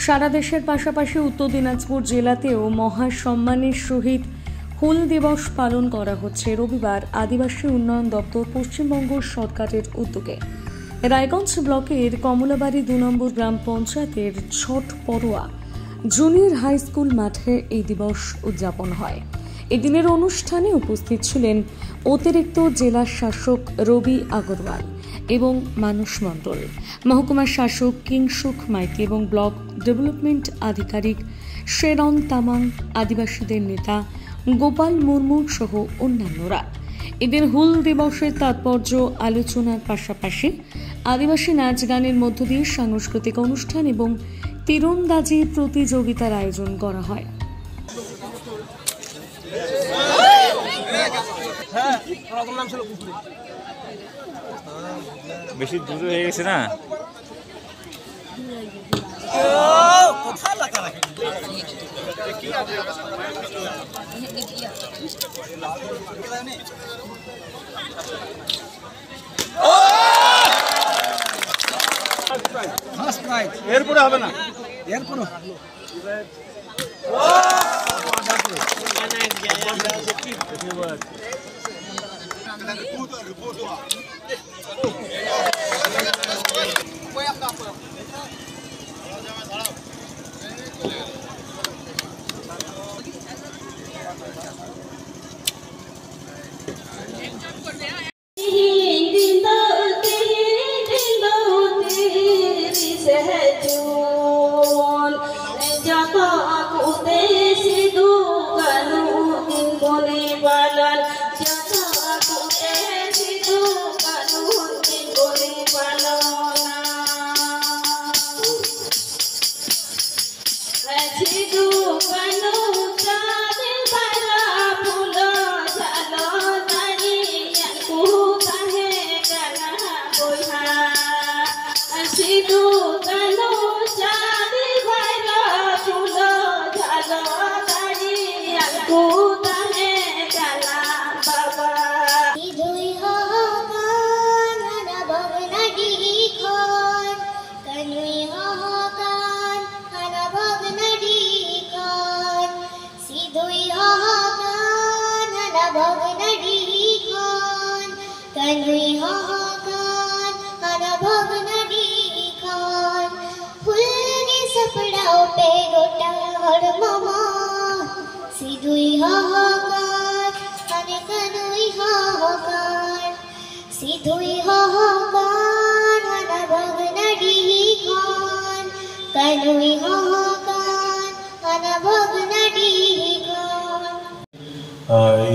সারা দেশের পাশাপাশি উত্তর দিনাজপুর জেলাতেও মহাসম্মানের সহিত হুল দিবস পালন করা হচ্ছে রবিবার আদিবাসী উন্নয়ন দপ্তর পশ্চিমবঙ্গ সরকারের উদ্যোগে। রায়গঞ্জ ব্লকের কমলাবাড়ি ২ নম্বর গ্রাম পঞ্চায়েতের ছট পড়ুয়া জুনিয়র হাই স্কুল মাঠে এই দিবস উদযাপন হয়। এদিনের অনুষ্ঠানে উপস্থিত ছিলেন অতিরিক্ত জেলা শাসক রবি আগরওয়াল এবং মানস মণ্ডল, মহকুমার শাসক কিংসুক মাইতি এবং ব্লক ডেভেলপমেন্ট আধিকারিক শেরন তামাং, আদিবাসীদের নেতা গোপাল মুর্মু সহ অন্যান্যরা। এদিন হুল দিবসের তাৎপর্য আলোচনার পাশাপাশি আদিবাসী নাচ গানের মধ্য দিয়ে সাংস্কৃতিক অনুষ্ঠান এবং তীরন্দাজি প্রতিযোগিতার আয়োজন করা হয়। বেশি দূর হয়ে গেছে না? এরপরে হবে না, এরপরে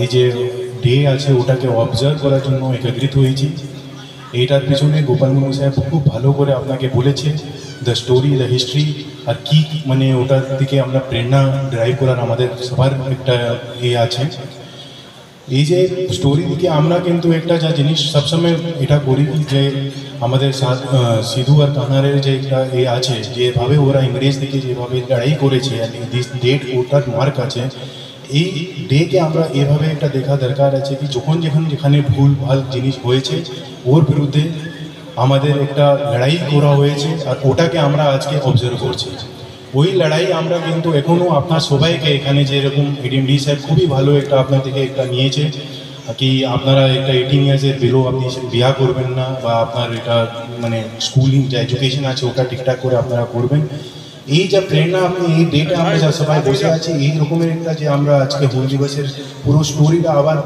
এই যে ডে আছে ওটাকে অবজার্ভ করার জন্য একত্রিত হয়েছি। এটার পিছনে গোপাল মুর্মু সাহেব খুব ভালো করে আপনাকে বলেছে দ্য স্টোরি, দ্য হিস্ট্রি, আর কি মানে ওটার দিকে আমরা প্রেরণা ড্রাইভ করার আমাদের সবার একটা আছে। এই যে স্টোরি দিকে আমরা কিন্তু একটা যা জিনিস সবসময় এটা করি যে আমাদের সিধু আর কানারের যে একটা আছে, যেভাবে ওরা ইংরেজ থেকে যেভাবে লড়াই করেছে, দিস ডেট ওটার মার্ক আছে। এই ডেকে আমরা এভাবে একটা দেখা দরকার আছে কি যখন যেখানে ভুল ভাল জিনিস হয়েছে ওর বিরুদ্ধে আমাদের একটা লড়াই করা হয়েছে, আর ওটাকে আমরা আজকে অবজার্ভ করছি। ওই লড়াই আমরা কিন্তু এখনও আপনার সবাইকে এখানে যেরকম এডিএমডি সাহেব খুবই ভালো একটা আপনার থেকে একটা নিয়েছে কি আপনারা একটা 18 ইয়ার্সের বিলো আপনি বিয়া করবেন না, বা আপনার এটা মানে স্কুলিং যে এডুকেশন আছে ওটা ঠিকঠাক করে আপনারা করবেন। এই যে প্রেরণা আপনি এই ডেটে আমরা যা সবাই বসে আছি এই রকমের একটা যে আমরা আজকে হুল দিবসের পুরো স্টোরিটা আবার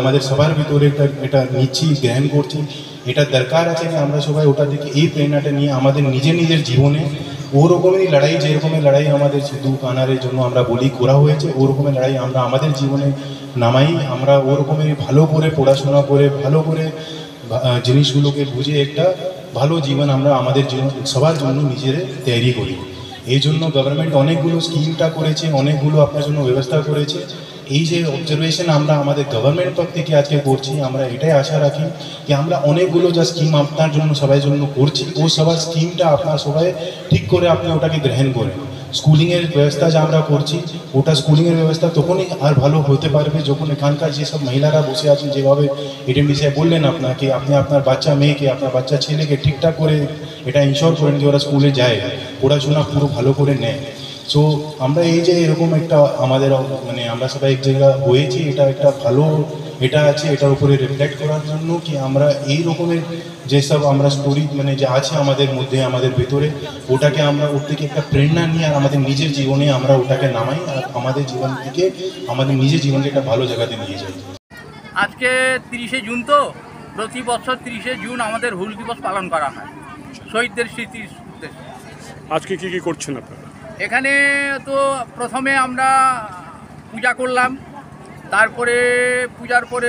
আমাদের সবার ভিতরে এটা নিচ্ছি, গ্রহণ করছি। এটা দরকার আছে যে আমরা সবাই ওটা থেকে এই প্রেরণাটা নিয়ে আমাদের নিজের জীবনে ওরকমেরই লড়াই, যে রকমের লড়াই আমাদের সিধু কানারের জন্য আমরা বলি করা হয়েছে, ওরকমের লড়াই আমরা আমাদের জীবনে নামাই। আমরা ওরকমেরই ভালো করে পড়াশোনা করে ভালো করে জিনিসগুলোকে বুঝে একটা ভালো জীবন আমরা আমাদের সবার জন্য নিজেদের তৈরি করি। এই জন্য গভর্নমেন্ট অনেকগুলো স্কিমটা করেছে, অনেকগুলো আপনার জন্য ব্যবস্থা করেছে। এই যে অবজারভেশন আমরা আমাদের গভর্নমেন্ট পক্ষ থেকে আজকে করছি, আমরা এটাই আশা রাখি যে আমরা অনেকগুলো যা স্কিম আপনার জন্য সবাই জন্য করছি ও সবার স্কিমটা আপনার সবাই ঠিক করে আপনি ওটাকে গ্রহণ করেন। স্কুলিংয়ের ব্যবস্থা যা আমরা করছি ওটা স্কুলিংয়ের ব্যবস্থা তখনই আর ভালো হতে পারবে যখন এখানকার যেসব মহিলারা বসে আছেন, যেভাবে এডিএমডি সাহেব বললেন আপনাকে, আপনি আপনার বাচ্চা মেয়েকে, আপনার বাচ্চা ছেলেকে ঠিকঠাক করে এটা ইনশোর করেন যে ওরা স্কুলে যায়, পড়াশোনা পুরো ভালো করে নেয়। সো আমরা এই যে এরকম একটা আমাদের মানে আমরা সবাই এক জায়গা হয়েছি, এটা একটা ভালো এটা আছে, এটার উপরে রিফ্লেক্ট করার জন্য কি আমরা এই রকমের যেসব আমরা স্টোরি মানে যে আছে আমাদের মধ্যে আমাদের ভেতরে, ওটাকে আমরা ওর থেকে একটা প্রেরণা নিয়ে আর আমাদের নিজের জীবনে আমরা ওটাকে নামাই আর আমাদের জীবন থেকে আমাদের নিজের জীবনকে একটা ভালো জায়গাতে নিয়ে যাই। আজকে 30শে জুন, তো প্রতি বছর 30শে জুন আমাদের হুল দিবস পালন করা হয় শহীদদের স্মৃতির উদ্দেশ্যে। আজকে কি করছেন আপনারা এখানে? তো প্রথমে আমরা পূজা করলাম, তারপরে পূজার পরে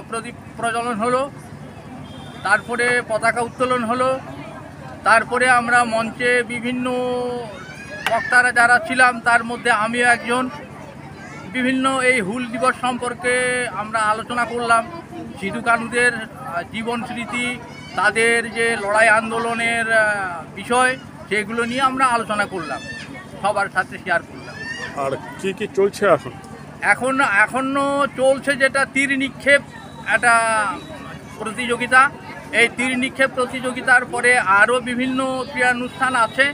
প্রদীপ প্রজ্বলন হলো, তারপরে পতাকা উত্তোলন হলো, তারপরে আমরা মঞ্চে বিভিন্ন বক্তারা যারা ছিলাম তার মধ্যে আমিও একজন, বিভিন্ন এই হুল দিবস সম্পর্কে আমরা আলোচনা করলাম। সিধু কানুদের জীবন স্মৃতি, তাদের যে লড়াই আন্দোলনের বিষয়, সেগুলো নিয়ে আমরা আলোচনা করলাম, সবার সাথে শেয়ার করলাম। আর কি কি চলছে এখনও চলছে যেটা তীর নিক্ষেপ একটা প্রতিযোগিতা। এই তীর নিক্ষেপ প্রতিযোগিতার পরে আরও বিভিন্ন ক্রীড়ানুষ্ঠান আছে।